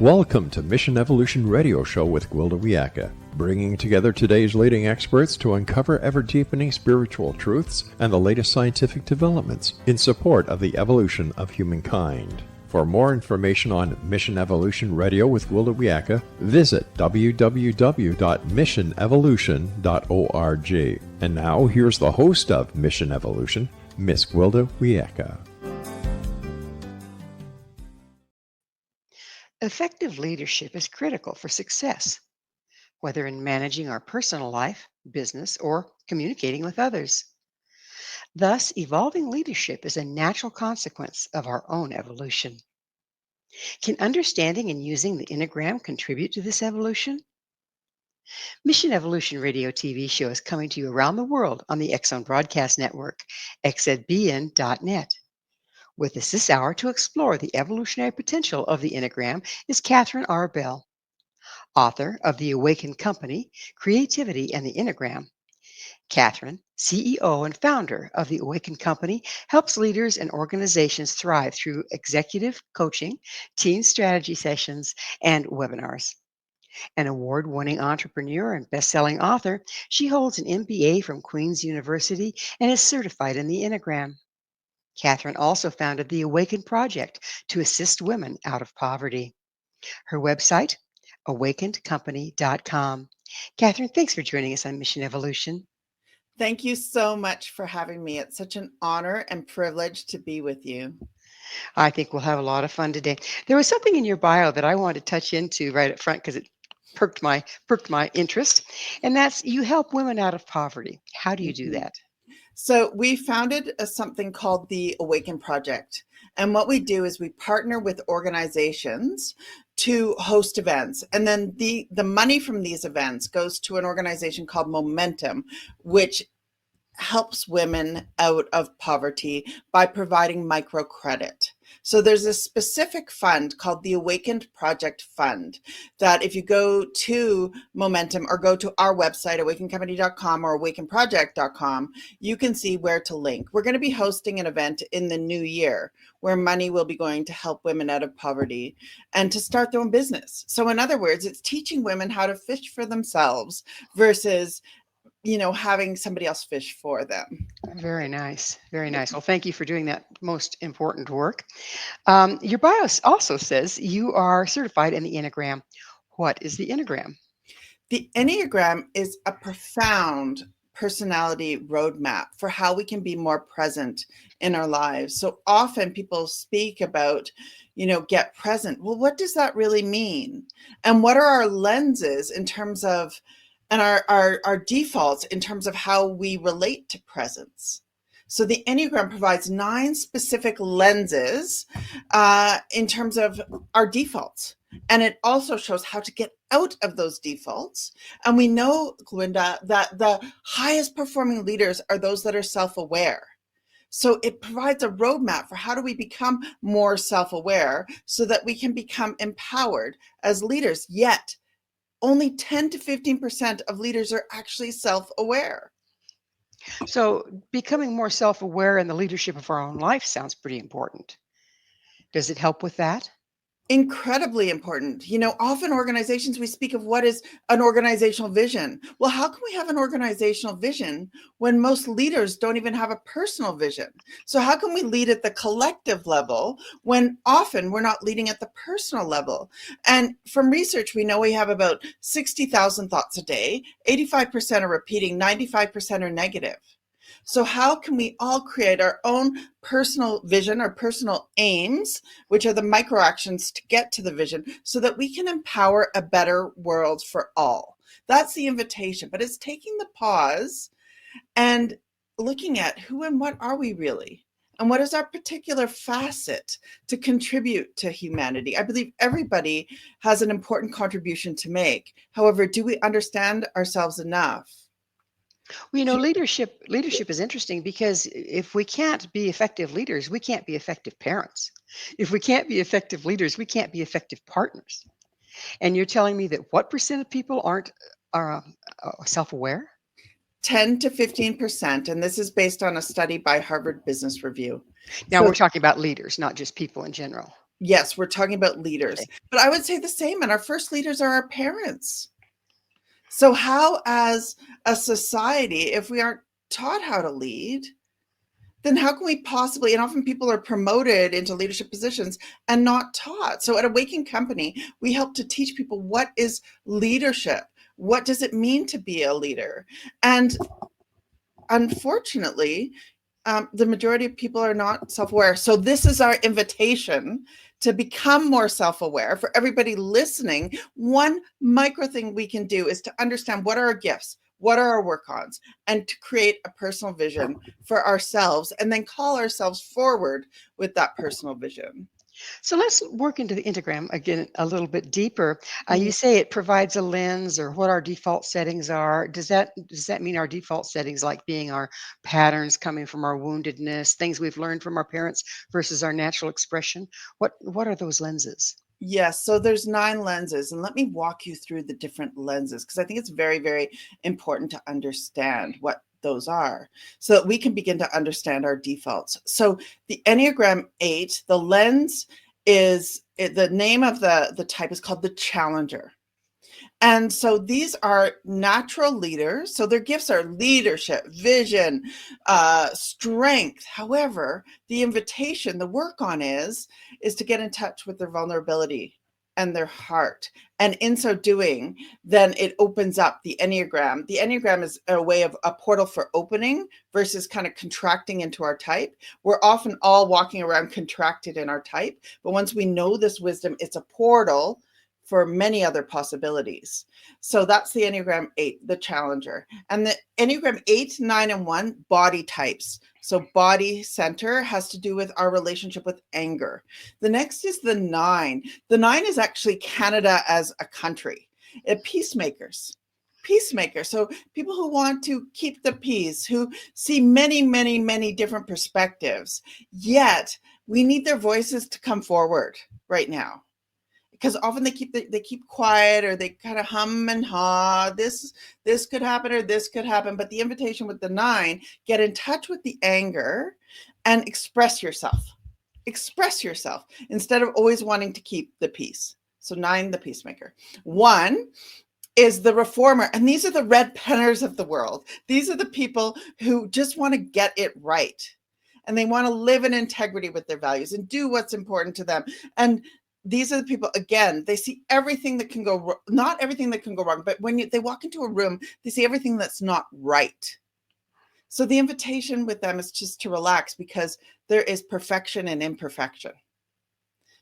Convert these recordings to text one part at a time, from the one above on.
Welcome to Mission Evolution Radio Show with Gwilda Wiyaka, bringing together today's leading experts to uncover ever-deepening spiritual truths and the latest scientific developments in support of the evolution of humankind. For more information on Mission Evolution Radio with Gwilda Wiyaka, visit www.missionevolution.org. And now, here's the host of Mission Evolution, Miss Gwilda Wiyaka. Effective leadership is critical for success, whether in managing our personal life, business, or communicating with others. Thus, evolving leadership is a natural consequence of our own evolution. Can understanding and using the Enneagram contribute to this evolution? Mission Evolution Radio TV show is coming to you around the world on the X Zone Broadcast Network, xzbn.net. With us this hour to explore the evolutionary potential of the Enneagram is Catherine R. Bell, author of The Awakened Company, Creativity and the Enneagram. Catherine, CEO and founder of The Awakened Company, helps leaders and organizations thrive through executive coaching, team strategy sessions, and webinars. An award-winning entrepreneur and best-selling author, she holds an MBA from Queen's University and is certified in the Enneagram. Catherine also founded the Awakened Project to assist women out of poverty. Her website, awakenedcompany.com. Catherine, thanks for joining us on Mission Evolution. Thank you so much for having me. It's such an honor and privilege to be with you. I think we'll have a lot of fun today. There was something in your bio that I wanted to touch into right up front because it perked my interest, and that's you help women out of poverty. How do you do that? So we founded something called the Awaken Project. And what we do is we partner with organizations to host events. And then the money from these events goes to an organization called Momentum, which helps women out of poverty by providing microcredit. So there's a specific fund called the Awakened Project Fund that if you go to Momentum or go to our website, awakenedcompany.com or awakenedproject.com, you can see where to link. We're going to be hosting an event in the new year where money will be going to help women out of poverty and to start their own business. So in other words, it's teaching women how to fish for themselves versus having somebody else fish for them. Very nice. Very nice. Well, thank you for doing that most important work. Your bio also says you are certified in the Enneagram. What is the Enneagram? The Enneagram is a profound personality roadmap for how we can be more present in our lives. So often people speak about, get present. Well, what does that really mean? And what are our lenses in terms of and our defaults in terms of how we relate to presence? So the Enneagram provides 9 specific lenses in terms of our defaults. And it also shows how to get out of those defaults. And we know, Gwilda, that the highest performing leaders are those that are self-aware. So it provides a roadmap for how do we become more self-aware so that we can become empowered as leaders, yet only 10 to 15% of leaders are actually self-aware. So becoming more self-aware in the leadership of our own life sounds pretty important. Does it help with that? Incredibly important. Often organizations, we speak of what is an organizational vision. Well, how can we have an organizational vision when most leaders don't even have a personal vision? So how can we lead at the collective level when often we're not leading at the personal level? And from research, we know we have about 60,000 thoughts a day. 85% are repeating, 95% are negative. So how can we all create our own personal vision or personal aims, which are the micro actions to get to the vision, so that we can empower a better world for all? That's the invitation, but it's taking the pause and looking at who and what are we really? And what is our particular facet to contribute to humanity? I believe everybody has an important contribution to make. However, do we understand ourselves enough? Well, leadership is interesting because if we can't be effective leaders, we can't be effective parents. If we can't be effective leaders, we can't be effective partners. And you're telling me that what percent of people are self-aware? 10 to 15%, and this is based on a study by Harvard Business Review. Now we're talking about leaders, not just people in general. Yes, we're talking about leaders. Okay. But I would say the same. And our first leaders are our parents. So how, as a society, if we aren't taught how to lead, then how can we possibly, and often people are promoted into leadership positions and not taught. So at Awaken Company, we help to teach people what is leadership? What does it mean to be a leader? And unfortunately, the majority of people are not self-aware. So this is our invitation to become more self-aware. For everybody listening, one micro thing we can do is to understand what are our gifts, what are our work-ons, and to create a personal vision for ourselves, and then call ourselves forward with that personal vision. So let's work into the Enneagram again a little bit deeper. Mhm. You say it provides a lens or what our default settings are. Does that mean our default settings, like being our patterns coming from our woundedness, things we've learned from our parents versus our natural expression? What are those lenses? Yes, so there's 9 lenses, and let me walk you through the different lenses because I think it's very, very important to understand what those are so that we can begin to understand our defaults. So the Enneagram 8, the lens the name of the type is called the Challenger. And so these are natural leaders. So their gifts are leadership, vision, strength. However, the invitation, the work on is to get in touch with their vulnerability and their heart. And in so doing, then it opens up the Enneagram. The Enneagram is a way of a portal for opening versus kind of contracting into our type. We're often all walking around contracted in our type. But once we know this wisdom, it's a portal for many other possibilities. So that's the Enneagram 8, the Challenger. And the Enneagram 8, 9, and 1, body types. So body center has to do with our relationship with anger. The next is the 9. The 9 is actually Canada as a country. Peacemakers. Peacemakers. So people who want to keep the peace, who see many, many, many different perspectives. Yet we need their voices to come forward right now, because often they keep quiet, or they kind of hum and haw. This could happen, or this could happen. But the invitation with the 9, get in touch with the anger and express yourself. Express yourself instead of always wanting to keep the peace. So 9, the peacemaker. 1 is the reformer. And these are the red penners of the world. These are the people who just want to get it right. And they want to live in integrity with their values and do what's important to them. And these are the people, again, they see everything that can go wrong, not everything that can go wrong, but when they walk into a room, they see everything that's not right. So the invitation with them is just to relax, because there is perfection and imperfection.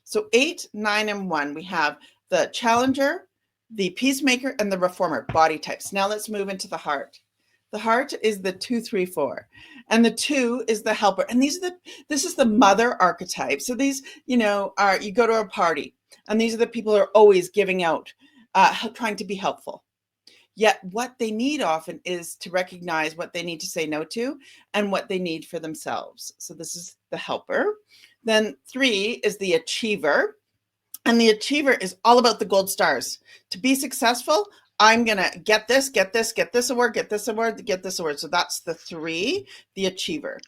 So 8, 9, and 1, we have the Challenger, the Peacemaker, and the Reformer, body types. Now let's move into the heart. The heart is the 2, 3, 4, and the 2 is the helper. And this is the mother archetype. So these, you go to a party, and these are the people who are always giving out, trying to be helpful. Yet what they need often is to recognize what they need to say no to and what they need for themselves. So this is the helper. Then 3 is the achiever. And the achiever is all about the gold stars. To be successful, I'm going to get this award, get this award, get this award. So that's the 3, the achiever.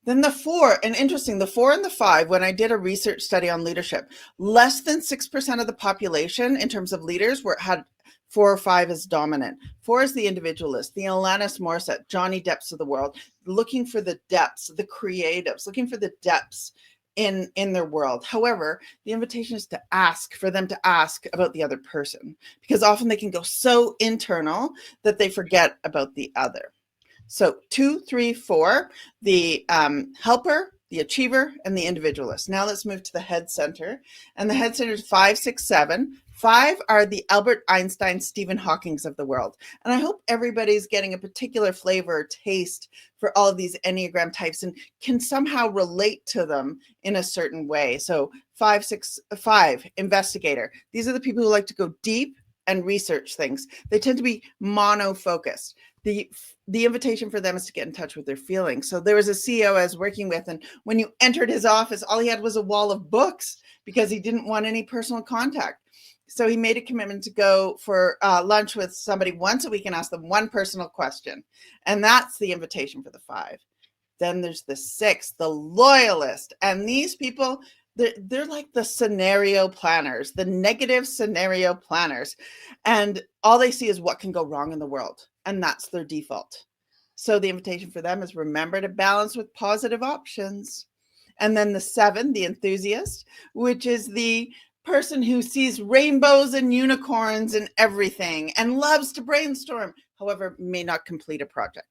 Then the 4, and interesting, the 4 and the 5, when I did a research study on leadership, less than 6% of the population in terms of leaders had 4 or 5 as dominant. 4 is the individualist, the Alanis Morissette, Johnny Depps of the world, looking for the depths, the creatives, looking for the depths in their world. However, the invitation is for them to ask about the other person, because often they can go so internal that they forget about the other. So 2, 3, 4, the helper, the achiever, and the individualist. Now let's move to the head center. And the head center is 5, 6, 7. 5 are the Albert Einstein, Stephen Hawkings of the world. And I hope everybody's getting a particular flavor or taste for all of these Enneagram types and can somehow relate to them in a certain way. So 5, 6, 5, investigator. These are the people who like to go deep and research things. They tend to be mono-focused. The invitation for them is to get in touch with their feelings. So there was a CEO I was working with, and when you entered his office, all he had was a wall of books because he didn't want any personal contact. So he made a commitment to go for lunch with somebody once a week and ask them one personal question. And that's the invitation for the 5. Then there's the 6, the loyalist. And these people they're like the scenario planners, the negative scenario planners. And all they see is what can go wrong in the world. And that's their default. So the invitation for them is remember to balance with positive options. And then the 7, the enthusiast, which is the person who sees rainbows and unicorns and everything and loves to brainstorm, however, may not complete a project.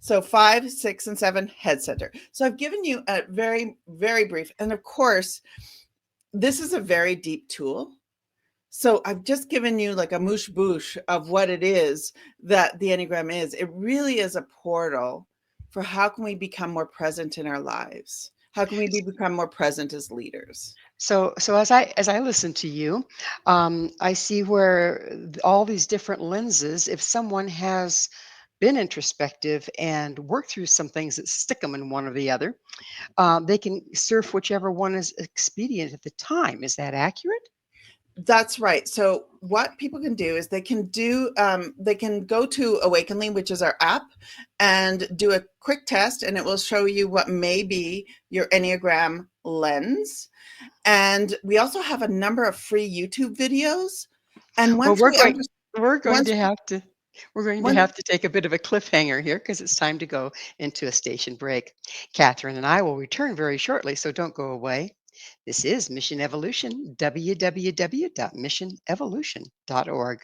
So 5, 6, and 7, head center. So I've given you a very, very brief. And of course, this is a very deep tool. So I've just given you like a moosh boosh of what it is that the Enneagram is. It really is a portal for how can we become more present in our lives? How can we become more present as leaders? So as I listen to you, I see where all these different lenses. If someone has been introspective and worked through some things that stick them in one or the other, they can surf whichever one is expedient at the time. Is that accurate? That's right. So what people can do is they can go to Awakenly, which is our app, and do a quick test, and it will show you what may be your Enneagram lens. And we also have a number of free YouTube videos. And Well, once we're we going understand, we're going once to have to we're going to once have to take a bit of a cliffhanger here because it's time to go into a station break. Catherine and I will return very shortly, so don't go away. This is Mission Evolution, www.missionevolution.org.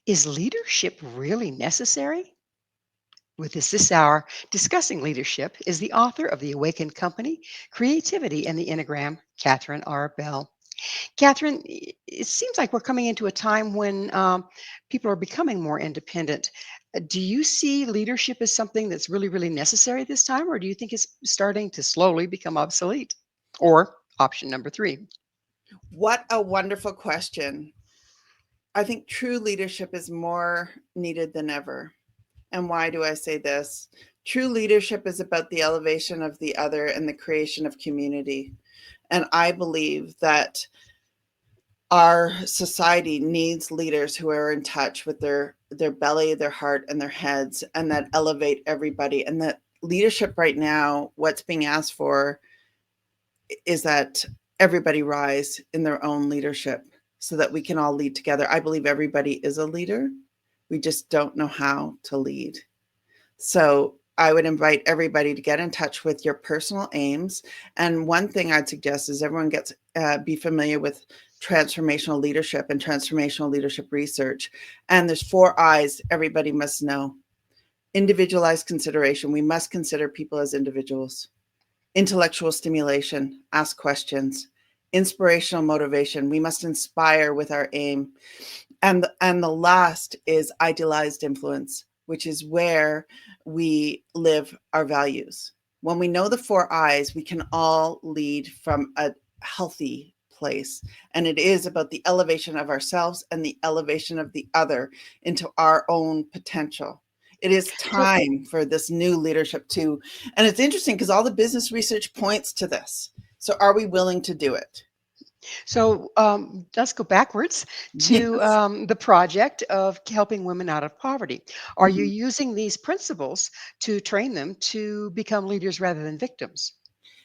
Is leadership really necessary? With us this hour, discussing leadership, is the author of The Awakened Company, Creativity and the Enneagram, Catherine R. Bell. Catherine, it seems like we're coming into a time when people are becoming more independent. Do you see leadership as something that's really, really necessary this time, or do you think it's starting to slowly become obsolete? Or option number 3. what a wonderful question. I think true leadership is more needed than ever. And why do I say this? True leadership is about the elevation of the other and the creation of community. And I believe that our society needs leaders who are in touch with their belly, their heart, and their heads, and that elevate everybody. And that leadership right now, what's being asked for is that everybody rise in their own leadership so that we can all lead together. I believe everybody is a leader. We just don't know how to lead. So I would invite everybody to get in touch with your personal aims. And one thing I'd suggest is everyone be familiar with transformational leadership and transformational leadership research. And there's 4 I's everybody must know. Individualized consideration. We must consider people as individuals. Intellectual stimulation. Ask questions. Inspirational motivation. We must inspire with our aim. And the last is idealized influence, which is where we live our values. When we know the 4 I's, we can all lead from a healthy place. And it is about the elevation of ourselves and the elevation of the other into our own potential. It is time for this new leadership too. And it's interesting because all the business research points to this. So are we willing to do it? So let's go backwards to Yes. the project of helping women out of poverty. Are you Mhm. using these principles to train them to become leaders rather than victims?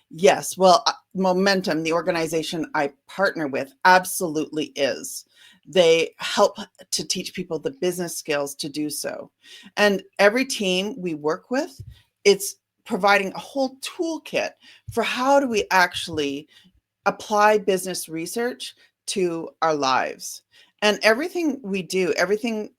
Yes. Well, Momentum, the organization I partner with, absolutely is. They help to teach people the business skills to do so. And every team we work with, it's providing a whole toolkit for how do we actually apply business research to our lives. And everything we do, everything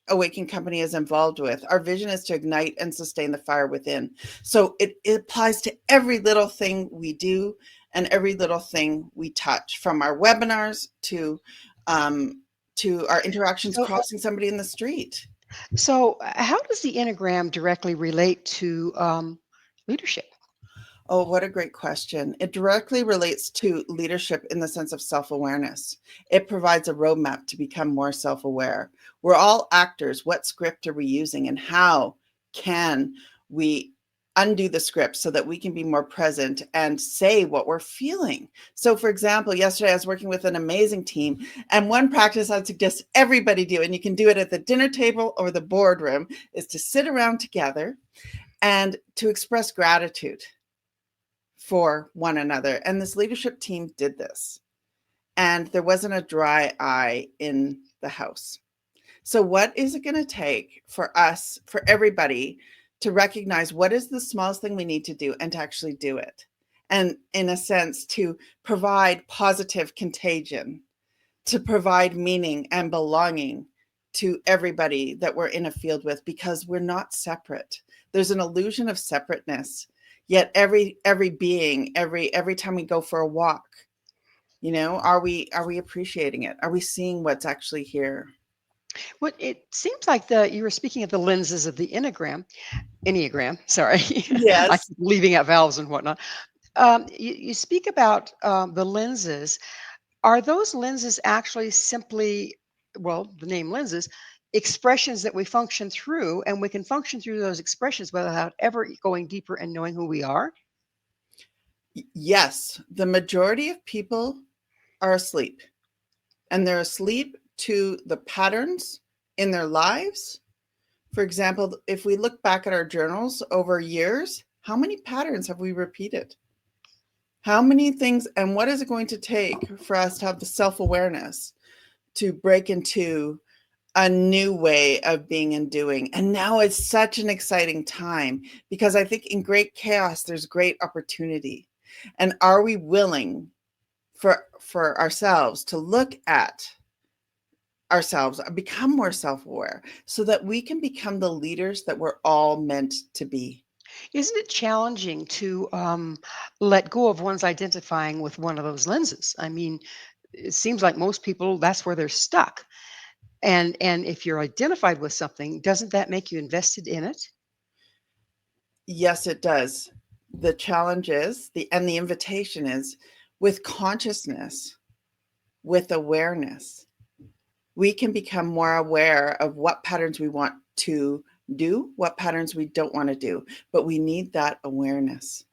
Awakening Company is involved with, our vision is to ignite and sustain the fire within. So it applies to every little thing we do and every little thing we touch, from our webinars to our interactions So, crossing somebody in the street. so how does the Enneagram directly relate to leadership? Oh, what a great question. It directly relates to leadership in the sense of self-awareness. It provides a roadmap to become more self-aware. We're all actors. What script are we using, and how can we undo the script so that we can be more present and say what we're feeling? So for example, yesterday I was working with an amazing team, and one practice I'd suggest everybody do, and you can do it at the dinner table or the boardroom, is to sit around together and to express gratitude for one another. And this leadership team did this. And there wasn't a dry eye in the house. So what is it going to take for us, for everybody, to recognize what is the smallest thing we need to do and to actually do it? And in a sense, to provide positive contagion, to provide meaning and belonging to everybody that we're in a field with, because we're not separate. There's an illusion of separateness. Yet every being, every time we go for a walk, are we appreciating it? Are we seeing what's actually here? Well, it seems like you were speaking of the lenses of the Enneagram. Sorry, I Yes. keep leaving out vowels and whatnot. You speak about the lenses. Are those lenses actually simply, well, the name lenses, expressions that we function through, and we can function through those expressions without ever going deeper and knowing who we are? Yes, the majority of people are asleep, and they're asleep to the patterns in their lives. For example, if we look back at our journals over years, how many patterns have we repeated? How many things, and what is it going to take for us to have the self-awareness to break into a new way of being and doing? And now it's such an exciting time, because I think in great chaos, there's great opportunity. And are we willing for ourselves to look at ourselves, become more self-aware, so that we can become the leaders that we're all meant to be? Isn't it challenging to let go of one's identifying with one of those lenses? I mean, it seems like most people, that's where they're stuck. And if you're identified with something, doesn't that make you invested in it? Yes, it does. The challenge is, the invitation is, with consciousness, with awareness, we can become more aware of what patterns we want to do, what patterns we don't want to do. But we need that awareness.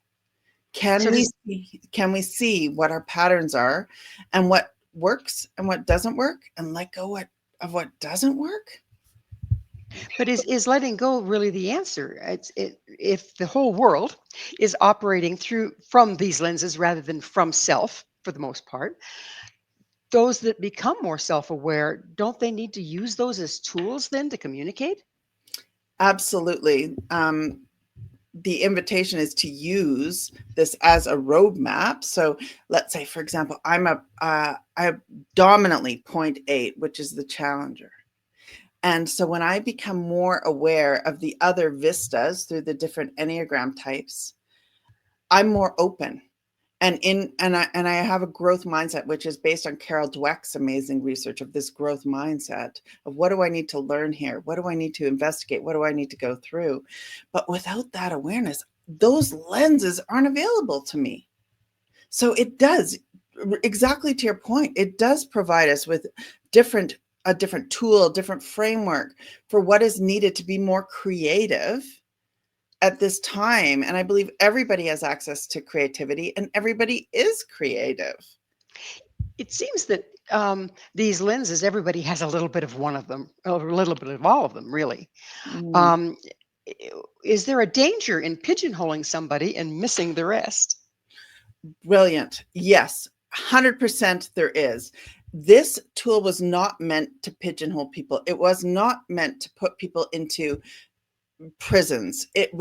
Can So we see what our patterns are, and what works and what doesn't work, and let go of what doesn't work? But is letting go really the answer? If the whole world is operating from these lenses rather than from self for the most part, those that become more self-aware, don't they need to use those as tools then to communicate? Absolutely. The invitation is to use this as a roadmap. So let's say, for example, I dominantly 0.8, which is the challenger. And so when I become more aware of the other vistas through the different Enneagram types, I'm more open. And I have a growth mindset, which is based on Carol Dweck's amazing research of this growth mindset of, what do I need to learn here? What do I need to investigate? What do I need to go through? But without that awareness, those lenses aren't available to me. So it does, exactly to your point, it does provide us with a different tool, different framework for what is needed to be more creative at this time. And I believe everybody has access to creativity, and everybody is creative. It seems that these lenses, everybody has a little bit of one of them, or a little bit of all of them, really. Mm, Um, is there a danger in pigeonholing somebody and missing the rest? brilliant. Yes, 100% there is. This tool was not meant to pigeonhole people. It was not meant to put people into prisons. It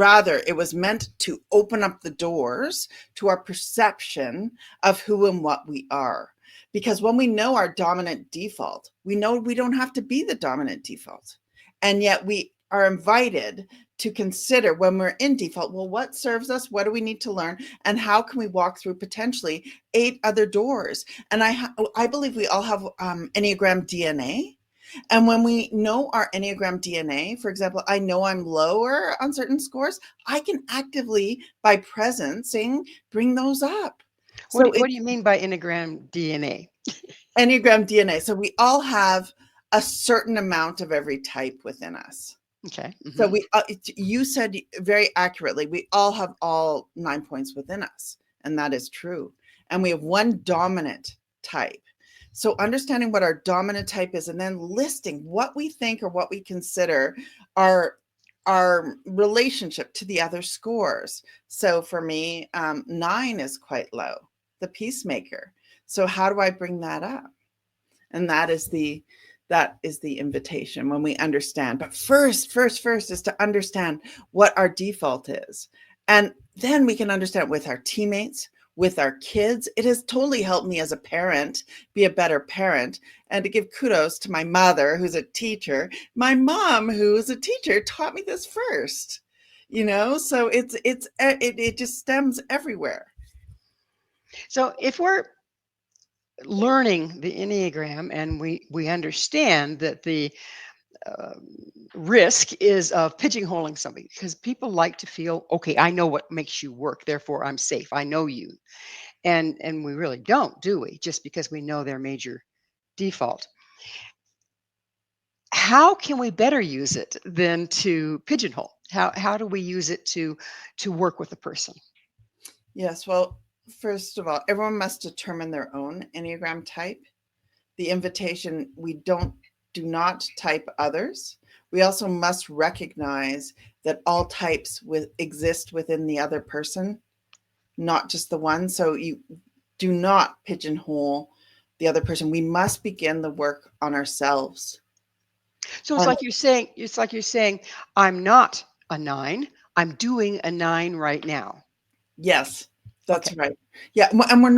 was meant to open up the doors to our perception of who and what we are. Because when we know our dominant default, we know we don't have to be the dominant default. And yet we are invited to consider, when we're in default, well, what serves us? What do we need to learn? And how can we walk through potentially 8 other doors? And I believe we all have Enneagram DNA. And when we know our Enneagram DNA, for example, I know I'm lower on certain scores, I can actively, by presencing, bring those up. So What do you mean by Enneagram DNA? Enneagram DNA. So we all have a certain amount of every type within us. Okay. So you said very accurately, we all have all 9 points within us, and that is true. And we have one dominant type. So understanding what our dominant type is, and then listing what we think or what we consider are our relationship to the other scores. So for me, 9 is quite low, the peacemaker. So how do I bring that up? And that is the invitation when we understand. But first is to understand what our default is. And then we can understand with our teammates, with our kids. It has totally helped me as a parent be a better parent. And to give kudos to my mother, who's a teacher, my mom, who is a teacher, taught me this first. So it just stems everywhere. So if we're learning the Enneagram and we understand that the risk is of pigeonholing somebody, because people like to feel, okay, I know what makes you work, therefore I'm safe. I know you. And we really don't, do we? Just because we know their major default. How can we better use it than to pigeonhole? How do we use it to work with a person? Yes, well, first of all, everyone must determine their own Enneagram type. The invitation, we do not type others. We also must recognize that all types exist within the other person, not just the one. So you do not pigeonhole the other person. We must begin the work on ourselves. So it's like you're saying, I'm not a 9. I'm doing a 9 right now. Yes, that's right. Yeah, and we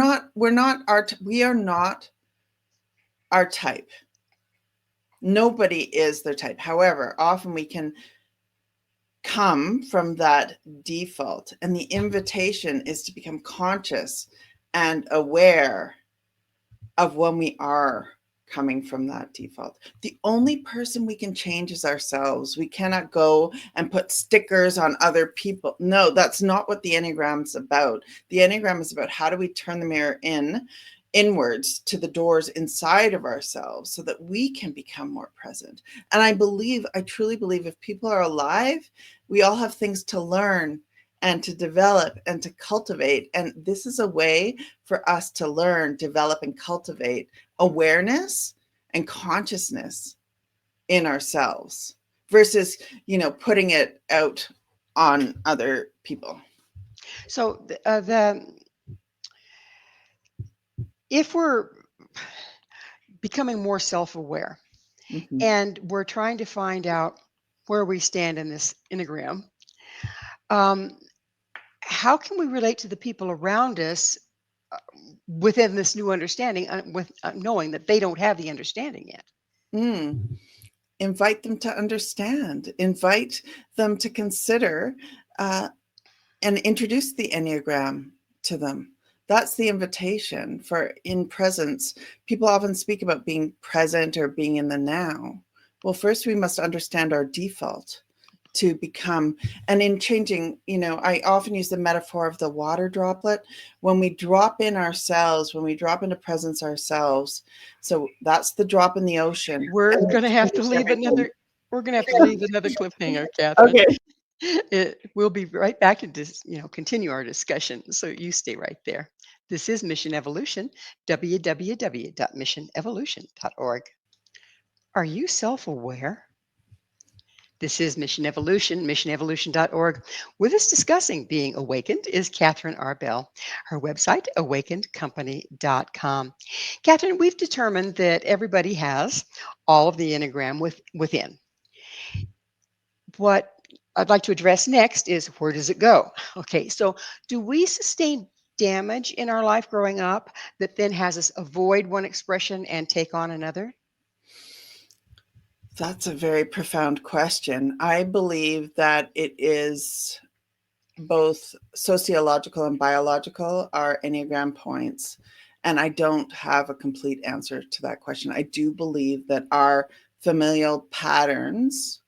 are not our type. Nobody is their type. However, often we can come from that default, and the invitation is to become conscious and aware of when we are coming from that default. The only person we can change is ourselves. We cannot go and put stickers on other people. No, that's not what the Enneagram's about. The Enneagram is about how do we turn the mirror inwards to the doors inside of ourselves so that we can become more present. And I truly believe if people are alive, we all have things to learn and to develop and to cultivate. And this is a way for us to learn, develop, and cultivate awareness and consciousness in ourselves versus, putting it out on other people. So if we're becoming more self-aware, Mm-hmm. and we're trying to find out where we stand in this Enneagram, how can we relate to the people around us within this new understanding, with knowing that they don't have the understanding yet? Invite them to understand. Invite them to consider and introduce the Enneagram to them. That's the invitation for in presence. People often speak about being present or being in the now. Well, first we must understand our default to become, and in changing, I often use the metaphor of the water droplet. When we drop in ourselves, when we drop into presence ourselves, so that's the drop in the ocean. We're going to have to leave another cliffhanger, Catherine. Okay. We'll be right back and continue our discussion. So you stay right there. This is Mission Evolution, www.missionevolution.org. Are you self-aware? This is Mission Evolution, missionevolution.org. With us discussing being awakened is Catherine Arbell. Her website, awakenedcompany.com. Catherine, we've determined that everybody has all of the Enneagram within. What I'd like to address next is, where does it go? Okay, so do we sustain damage in our life growing up that then has us avoid one expression and take on another? That's a very profound question. I believe that it is both sociological and biological, are Enneagram points. And I don't have a complete answer to that question. I do believe that our familial patterns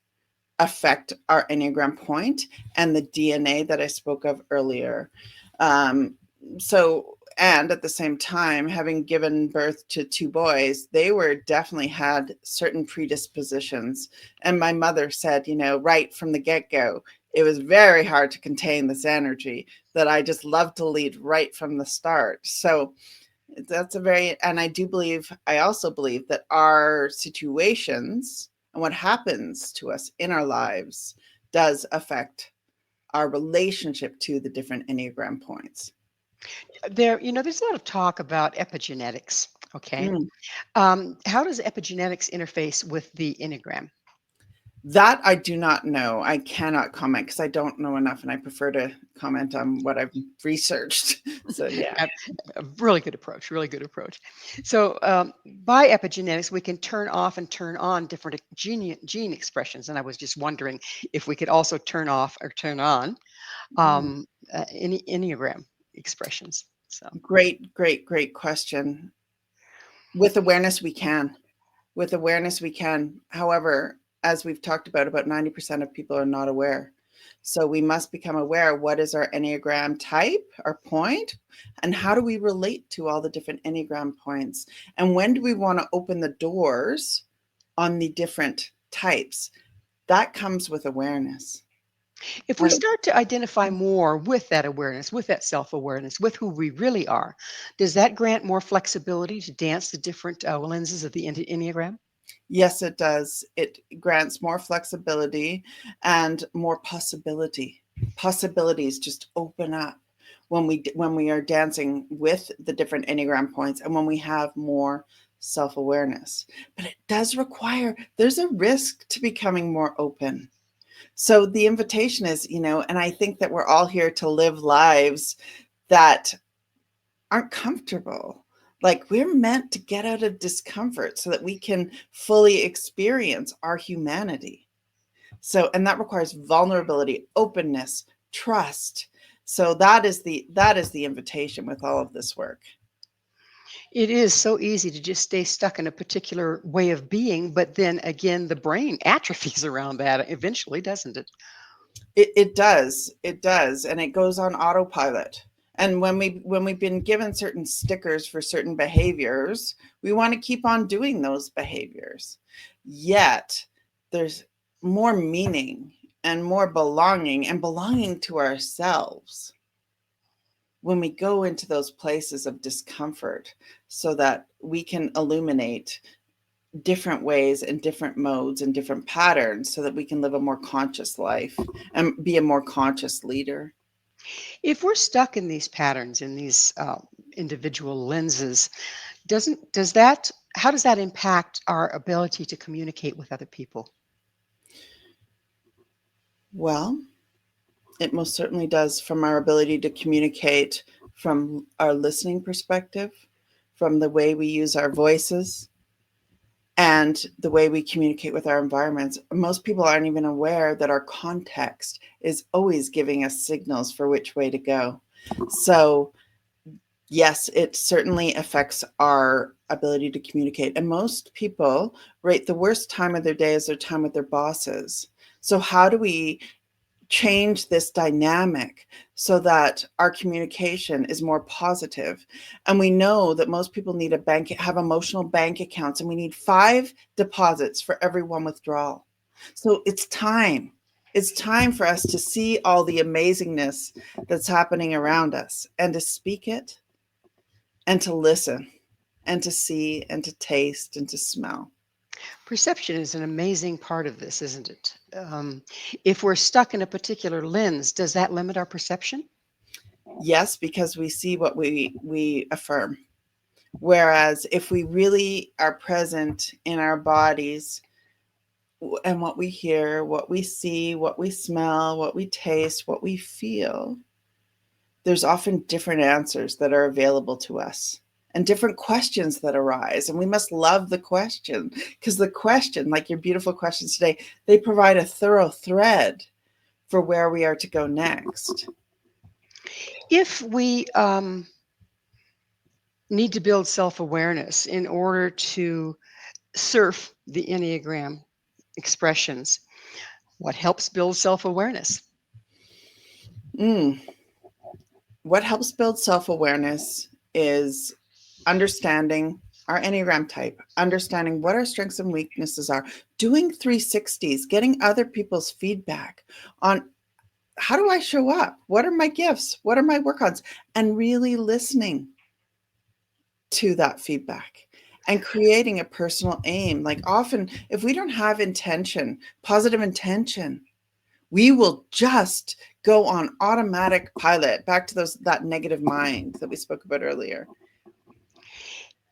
affect our Enneagram point and the DNA that I spoke of earlier. And at the same time, having given birth to 2 boys, they definitely had certain predispositions. And my mother said, right from the get-go, it was very hard to contain this energy that I just love to lead right from the start. So that's and I also believe that our situations and what happens to us in our lives does affect our relationship to the different Enneagram points. There's a lot of talk about epigenetics. Okay. Mm. How does epigenetics interface with the Enneagram? That I do not know. I cannot comment because I don't know enough, and I prefer to comment on what I've researched. So yeah. A really good approach, really good approach. So by epigenetics, we can turn off and turn on different gene expressions. And I was just wondering if we could also turn off or turn on any Enneagram expressions. So Great question. With awareness, we can. With awareness, we can. However, as we've talked about 90% of people are not aware. So we must become aware. What is our Enneagram type, our point, and how do we relate to all the different Enneagram points? And when do we want to open the doors on the different types? That comes with awareness. if we start to identify more with that awareness, with that self-awareness, with who we really are, does that grant more flexibility to dance the different lenses of the Enneagram? Yes, it does. It grants more flexibility and more possibility. Possibilities just open up when we are dancing with the different Enneagram points and when we have more self-awareness. But it does require, there's a risk to becoming more open. So the invitation is, and I think that we're all here to live lives that aren't comfortable. Like we're meant to get out of discomfort so that we can fully experience our humanity. So, and that requires vulnerability, openness, trust. So that is the invitation with all of this work. It is so easy to just stay stuck in a particular way of being, but then again, the brain atrophies around that eventually, doesn't it? It does. It does. And it goes on autopilot. And when we've been given certain stickers for certain behaviors, we want to keep on doing those behaviors. Yet there's more meaning and more belonging and belonging to ourselves when we go into those places of discomfort so that we can illuminate different ways and different modes and different patterns so that we can live a more conscious life and be a more conscious leader. If we're stuck in these patterns, in these individual lenses, how does that impact our ability to communicate with other people? Well, it most certainly does, from our ability to communicate, from our listening perspective, from the way we use our voices, and the way we communicate with our environments. Most people aren't even aware that our context is always giving us signals for which way to go. So yes, it certainly affects our ability to communicate. And most people rate the worst time of their day as their time with their bosses. So how do we change this dynamic so that our communication is more positive? And we know that most people need have emotional bank accounts, and we need 5 deposits for every 1 withdrawal. So it's time. It's time for us to see all the amazingness that's happening around us and to speak it and to listen and to see and to taste and to smell. Perception is an amazing part of this, isn't it? If we're stuck in a particular lens, does that limit our perception? Yes, because we see what we affirm. Whereas if we really are present in our bodies and what we hear, what we see, what we smell, what we taste, what we feel, there's often different answers that are available to us and different questions that arise. And we must love the question, because the question, like your beautiful questions today, they provide a thorough thread for where we are to go next. If we need to build self-awareness in order to surf the Enneagram expressions, what helps build self-awareness? What helps build self-awareness is understanding our Enneagram type, understanding what our strengths and weaknesses are, doing 360s, getting other people's feedback on how do I show up? What are my gifts? What are my work-ons? And really listening to that feedback and creating a personal aim. Like often, if we don't have intention, positive intention, We will just go on automatic pilot, back to that negative mind that we spoke about earlier.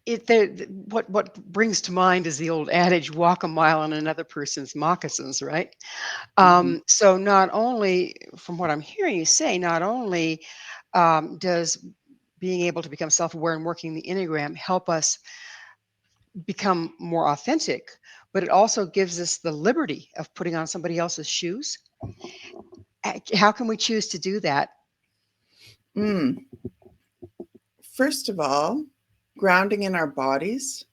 What brings to mind is the old adage, walk a mile in another person's moccasins, right? So not only, from what I'm hearing you say, not only does being able to become self-aware and working the Enneagram help us become more authentic, but it also gives us the liberty of putting on somebody else's shoes. How can we choose to do that? First of all, grounding in our bodies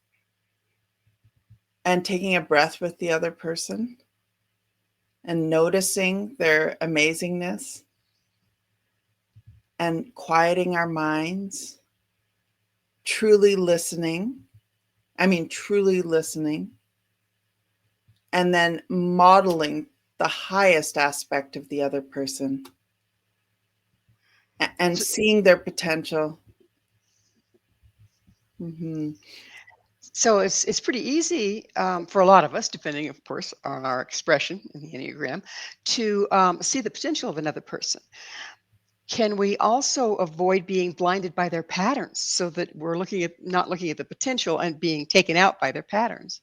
and taking a breath with the other person and noticing their amazingness and quieting our minds, truly listening, and then modeling the highest aspect of the other person and seeing their potential. So it's pretty easy for a lot of us, depending, of course, on our expression in the Enneagram, to see the potential of another person. Can we also avoid being blinded by their patterns so that we're not looking at the potential and being taken out by their patterns?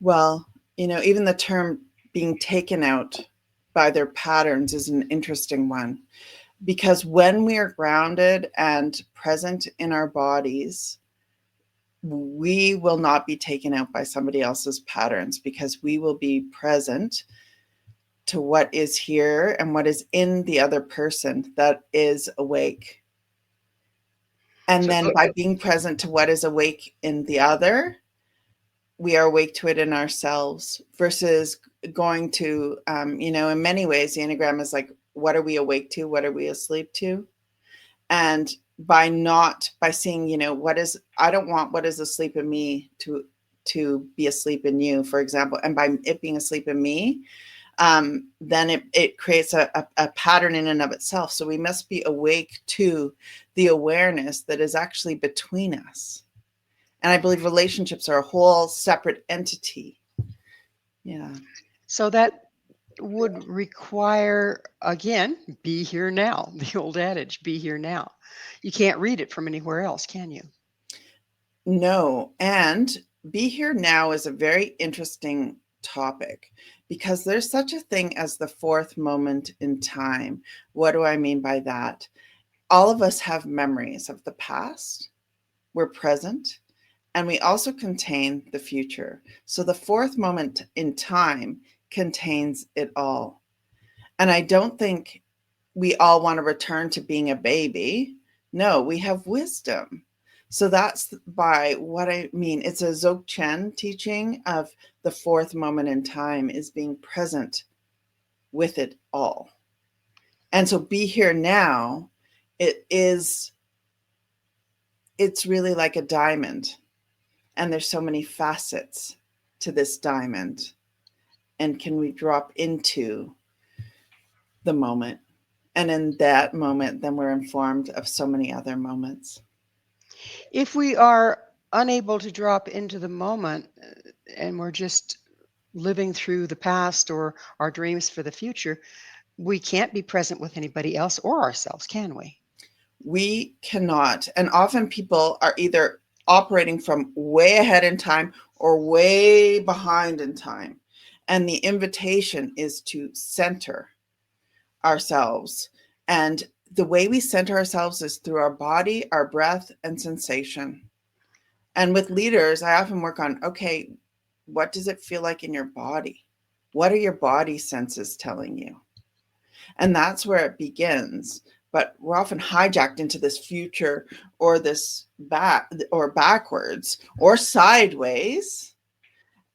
Well, even the term being taken out by their patterns is an interesting one, because when we are grounded and present in our bodies, we will not be taken out by somebody else's patterns, because we will be present to what is here and what is in the other person that is awake. And then by being present to what is awake in the other, we are awake to it in ourselves, versus going to, in many ways, the Enneagram is like, what are we awake to? What are we asleep to? And by seeing, I don't want what is asleep in me to be asleep in you, for example. And by it being asleep in me, then it creates a pattern in and of itself. So we must be awake to the awareness that is actually between us. And I believe relationships are a whole separate entity. Yeah. So that would require, again, be here now. The old adage, be here now. You can't read it from anywhere else, can you? No. And be here now is a very interesting topic, because there's such a thing as the fourth moment in time. What do I mean by that? All of us have memories of the past. We're present. And we also contain the future. So the fourth moment in time contains it all. And I don't think we all want to return to being a baby. No, we have wisdom. So that's by what I mean. It's a Dzogchen teaching of the fourth moment in time is being present with it all. And so be here now, it's really like a diamond. And there's so many facets to this diamond. And can we drop into the moment? And in that moment, then we're informed of so many other moments. If we are unable to drop into the moment and we're just living through the past or our dreams for the future, we can't be present with anybody else or ourselves, can we? We cannot. And often people are either operating from way ahead in time or way behind in time. And the invitation is to center ourselves. And the way we center ourselves is through our body, our breath, and sensation. And with leaders, I often work on, okay, what does it feel like in your body? What are your body senses telling you? And that's where it begins. But we're often hijacked into this future or this backwards or sideways.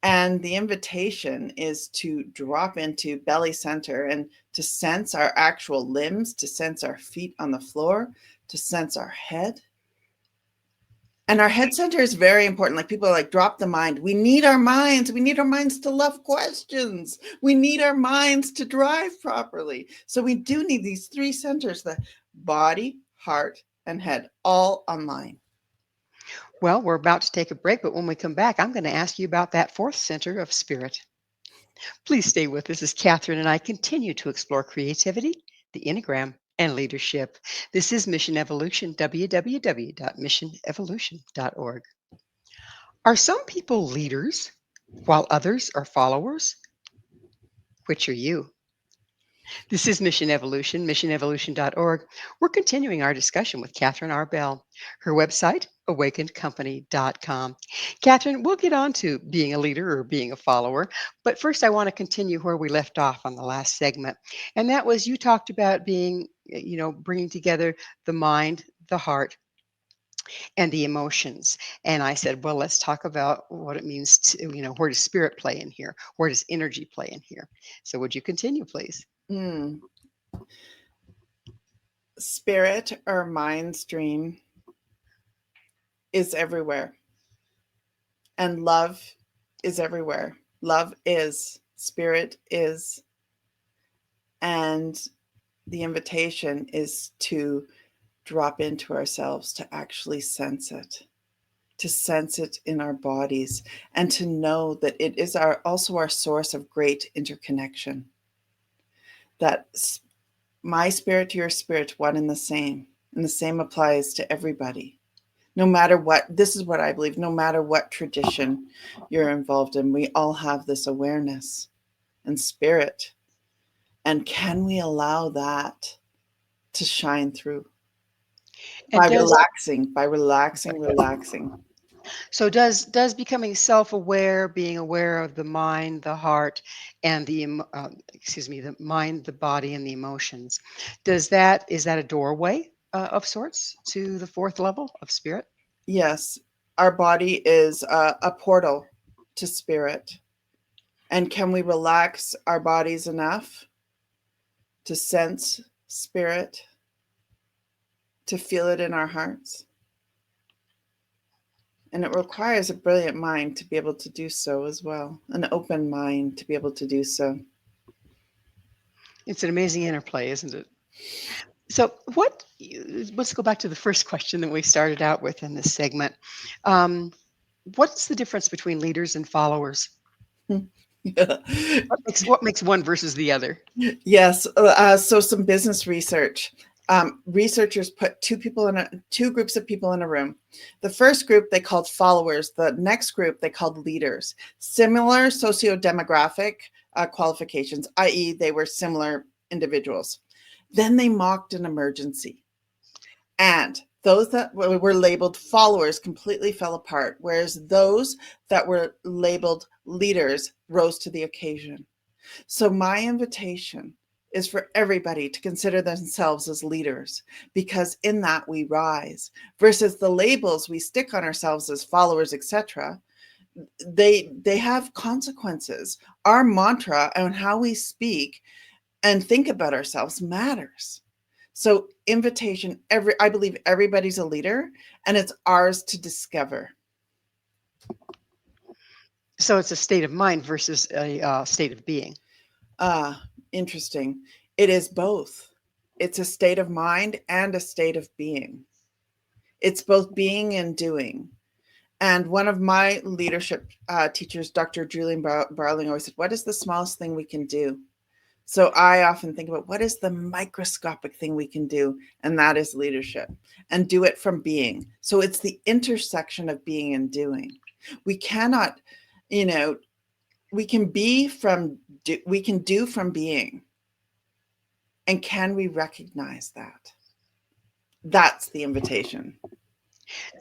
And the invitation is to drop into belly center and to sense our actual limbs, to sense our feet on the floor, to sense our head. And our head center is very important. Like people are like, drop the mind. We need our minds. We need our minds to love questions. We need our minds to drive properly. So we do need these three centers, the body, heart, and head, all online. Well, we're about to take a break, but when we come back, I'm going to ask you about that fourth center of spirit. Please stay with us as Catherine and I continue to explore creativity, the Enneagram, and leadership. This is Mission Evolution, www.missionevolution.org. Are some people leaders while others are followers? Which are you? This is Mission Evolution, missionevolution.org. We're continuing our discussion with Catherine R. Bell. Her website, awakenedcompany.com. Catherine, we'll get on to being a leader or being a follower, but first I want to continue where we left off on the last segment. And that was you talked about being, bringing together the mind, the heart, and the emotions. And I said, well, let's talk about what it means to, where does spirit play in here? Where does energy play in here? So would you continue, please? Mm. Spirit or mind stream is everywhere. And love is everywhere. Love is, spirit is. And the invitation is to drop into ourselves, to actually sense it in our bodies, and to know that it is also our source of great interconnection. That my spirit to your spirit, one and the same. And the same applies to everybody. No matter what, this is what I believe, no matter what tradition you're involved in, we all have this awareness and spirit. And can we allow that to shine through? And By relaxing. So does becoming self-aware, being aware of the mind, the heart, and the mind, the body, and the emotions, is that a doorway of sorts to the fourth level of spirit? Yes, our body is a portal to spirit. And can we relax our bodies enough to sense spirit, to feel it in our hearts? And it requires a brilliant mind to be able to do so as well, an open mind to be able to do so. It's an amazing interplay, isn't it? So let's go back to the first question that we started out with in this segment. What's the difference between leaders and followers? What makes one versus the other? Yes. So some business research. Researchers put two groups of people in a room. The first group they called followers. The next group they called leaders. Similar socio-demographic qualifications, i.e., they were similar individuals. Then they mocked an emergency, and those that were labeled followers completely fell apart, whereas those that were labeled leaders rose to the occasion. So my invitation is for everybody to consider themselves as leaders, because in that we rise, versus the labels we stick on ourselves as followers, etc. They have consequences. Our mantra and how we speak and think about ourselves matters. So invitation, I believe everybody's a leader, and it's ours to discover. So it's a state of mind versus a state of being. Interesting. It is both. It's a state of mind and a state of being. It's both being and doing. And one of my leadership teachers, Dr. Julian Barling, always said, what is the smallest thing we can do? So I often think about what is the microscopic thing we can do, and that is leadership, and do it from being. So it's the intersection of being and doing. We cannot, we can do from being. And can we recognize that? That's the invitation.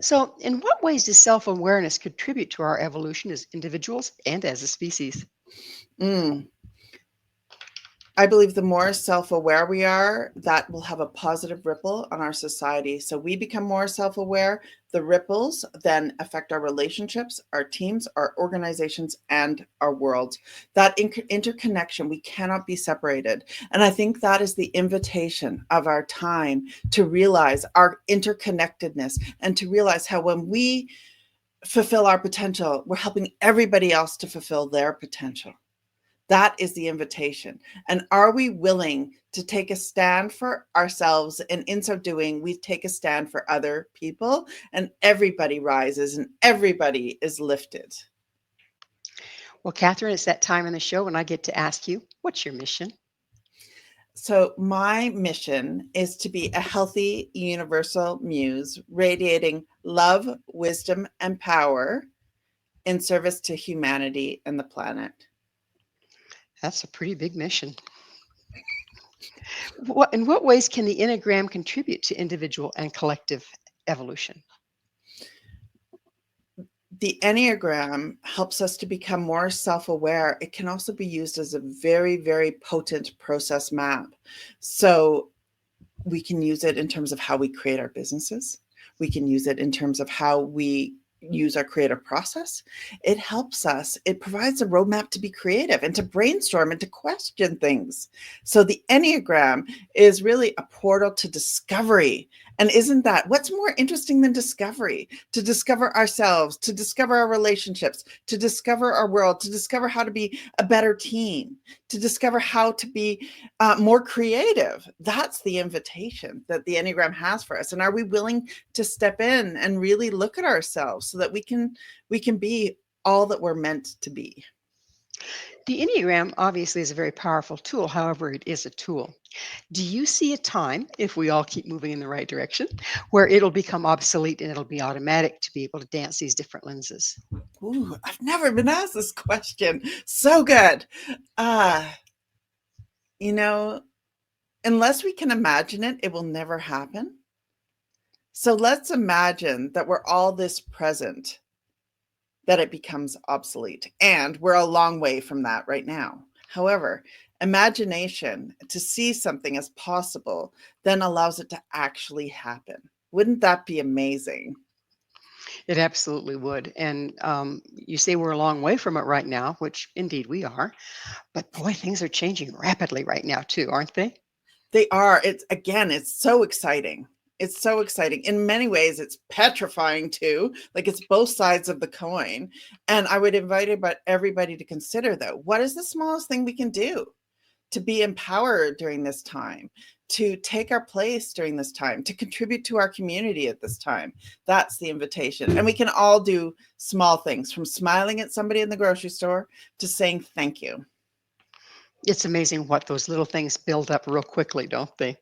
So in what ways does self-awareness contribute to our evolution as individuals and as a species? I believe the more self-aware we are, that will have a positive ripple on our society. So we become more self-aware. The ripples then affect our relationships, our teams, our organizations, and our world. That interconnection, we cannot be separated. And I think that is the invitation of our time, to realize our interconnectedness and to realize how when we fulfill our potential, we're helping everybody else to fulfill their potential. That is the invitation. And are we willing to take a stand for ourselves? And in so doing, we take a stand for other people, and everybody rises and everybody is lifted. Well, Catherine, it's that time in the show when I get to ask you, what's your mission? So, my mission is to be a healthy, universal muse, radiating love, wisdom, and power in service to humanity and the planet. That's a pretty big mission. In what ways can the Enneagram contribute to individual and collective evolution? The Enneagram helps us to become more self aware. It can also be used as a very, very potent process map. So, we can use it in terms of how we create our businesses. We can use it in terms of how we use our creative process. It helps us, it provides a roadmap to be creative and to brainstorm and to question things. So the Enneagram is really a portal to discovery. And isn't that what's more interesting than discovery? To discover ourselves, to discover our relationships, to discover our world, to discover how to be a better team, to discover how to be more creative. That's the invitation that the Enneagram has for us. And are we willing to step in and really look at ourselves so that we can be all that we're meant to be? The Enneagram obviously is a very powerful tool. However, it is a tool. Do you see a time, if we all keep moving in the right direction, where it'll become obsolete and it'll be automatic to be able to dance these different lenses? Ooh, I've never been asked this question. So good. You know, unless we can imagine it, it will never happen. So let's imagine that we're all this present, that it becomes obsolete. And we're a long way from that right now. However, imagination to see something as possible then allows it to actually happen. Wouldn't that be amazing? It absolutely would. And you say we're a long way from it right now, which indeed we are. But boy, things are changing rapidly right now, too, aren't they? They are. It's so exciting. It's so exciting. In many ways, it's petrifying too. Like it's both sides of the coin. And I would invite everybody to consider though, what is the smallest thing we can do to be empowered during this time, to take our place during this time, to contribute to our community at this time? That's the invitation. And we can all do small things, from smiling at somebody in the grocery store to saying thank you. It's amazing what those little things build up real quickly, don't they?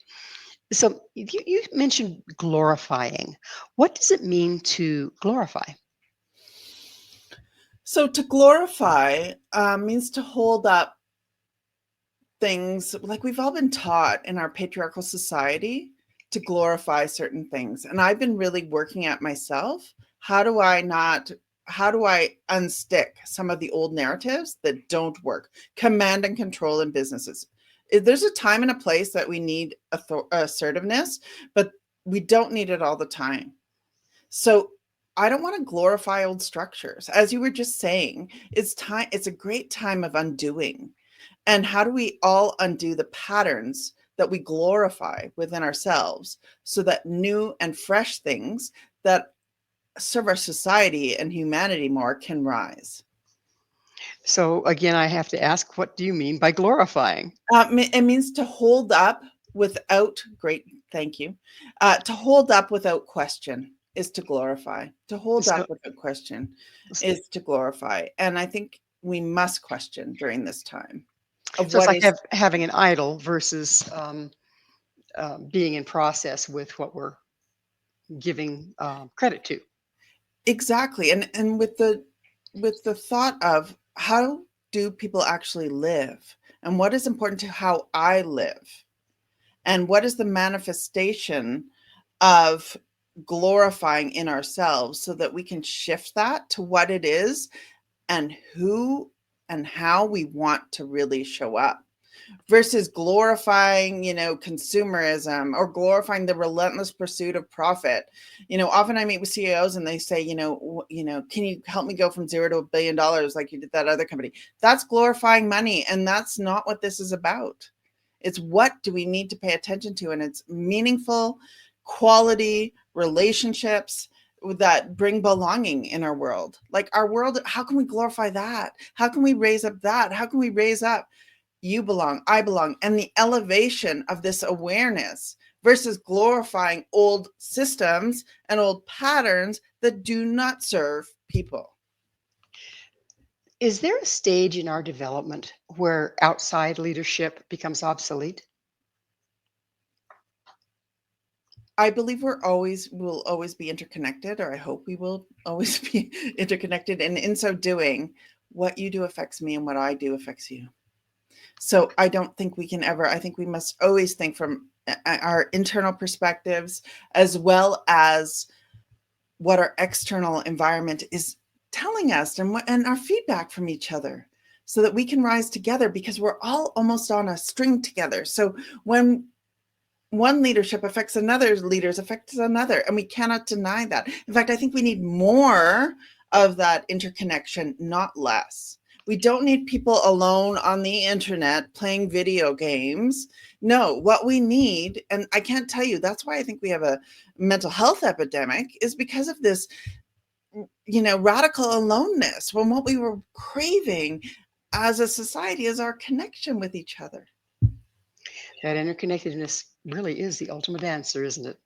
So you mentioned glorifying. What does it mean to glorify? So to glorify means to hold up things like we've all been taught in our patriarchal society to glorify certain things. And I've been really working at myself. How do I unstick some of the old narratives that don't work? Command and control in businesses. There's a time and a place that we need assertiveness, but we don't need it all the time. So I don't want to glorify old structures. As you were just saying, it's a great time of undoing. And how do we all undo the patterns that we glorify within ourselves so that new and fresh things that serve our society and humanity more can rise? So again, I have to ask, what do you mean by glorifying? It means to hold up without thank you. To hold up without question is to glorify. To hold So, up without question is to glorify. And I think we must question during this time of so it's what like is having an idol versus being in process with what we're giving credit to. exactly. And with the thought of how do people actually live and what is important to how I live and what is the manifestation of glorifying in ourselves so that we can shift that to what it is and who and how we want to really show up versus glorifying, consumerism or glorifying the relentless pursuit of profit. Often I meet with CEOs and they say, can you help me go from $0 to $1 billion like you did that other company? That's glorifying money. And that's not what this is about. It's what do we need to pay attention to? And it's meaningful, quality relationships that bring belonging in our world. Like our world, how can we glorify that? How can we raise up that? How can we raise up you belong, I belong, and the elevation of this awareness versus glorifying old systems and old patterns that do not serve people? Is there a stage in our development where outside leadership becomes obsolete? I believe will always be interconnected, or I hope we will always be interconnected. And in so doing, what you do affects me and what I do affects you. So I don't think we can ever, I think we must always think from our internal perspectives as well as what our external environment is telling us and our feedback from each other so that we can rise together because we're all almost on a string together. So when one leadership affects another, leaders affects another, and we cannot deny that. In fact, I think we need more of that interconnection, not less. We don't need people alone on the internet playing video games. No, what we need, and I can't tell you, that's why I think we have a mental health epidemic, is because of this, radical aloneness, when what we were craving as a society is our connection with each other. That interconnectedness really is the ultimate answer, isn't it?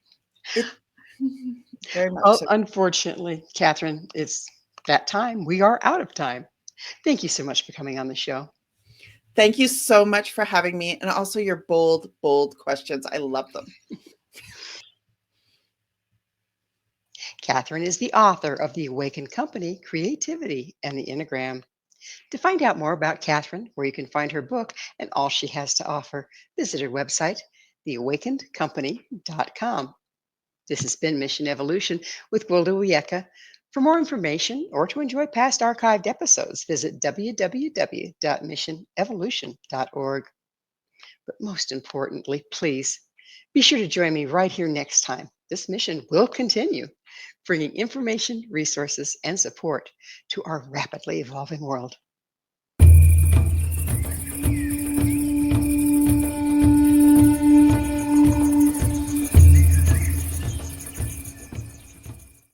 Very much Well, so. unfortunately, Catherine, it's that time. We are out of time. Thank you so much for coming on the show. Thank you so much for having me, and also your bold, bold questions. I love them. Catherine is the author of The Awakened Company, Creativity, and the Enneagram. To find out more about Catherine, where you can find her book and all she has to offer, visit her website, theawakenedcompany.com. This has been Mission Evolution with Gwilda Wiyaka. For more information or to enjoy past archived episodes, visit www.missionevolution.org. But most importantly, please be sure to join me right here next time. This mission will continue, bringing information, resources, and support to our rapidly evolving world.